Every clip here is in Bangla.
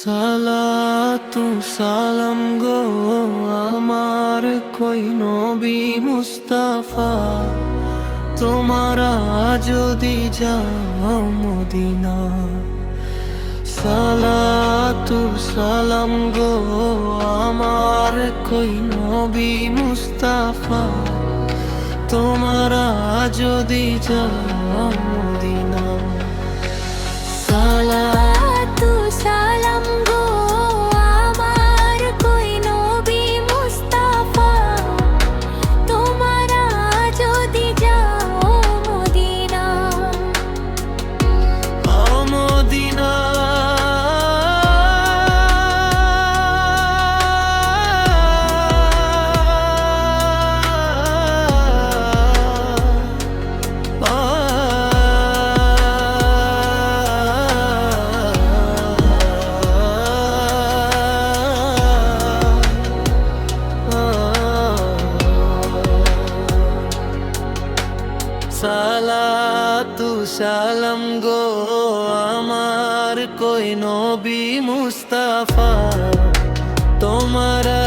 সালাতু সালাম গো আমার কই নবী মুস্তাফা, তোমারা যদি যাও মদিনা। সালাতু সালাম গো আমার কই নবী মুস্তাফা, তোমারা যদি যাও মদিনা। সালাতু সালাম গো আমার কই নবী মুস্তাফা, তোমরা যদি যাও মদিনা। মদিনা সালাতু সালাম গো আমার কই নবী মুস্তাফা, তোমরা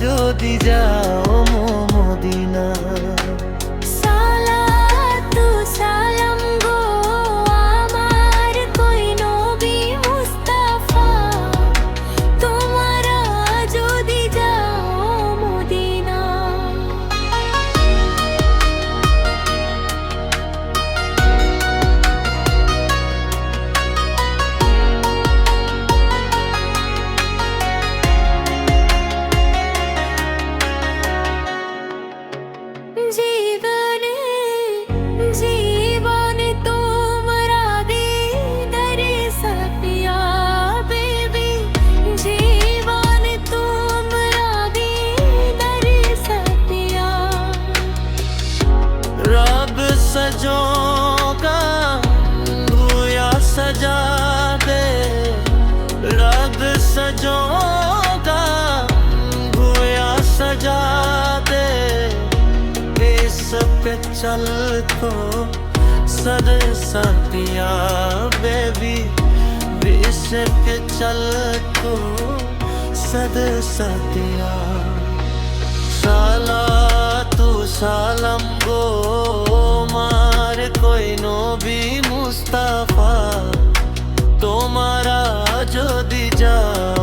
যদি যাও মদিনা। সালাতু সালাম গো আমার কই নবী মুস্তাফা, তোমরা যদি যাও মদিনা। জীবনে জীবনে তোমরা দিদারে সাপিয়া বেবি, জীবনে তোমরা দিদারে সাপিয়া। रब सजोगा गोया सजा दे, रब सजोगा गोया सजा दे। इस पे चल तो सद सतिया बेबी, इस पे चल तो सद सतिया। সালাতু সালাম গো আমার কই নবী মুস্তাফা, তোমরা যদি যাও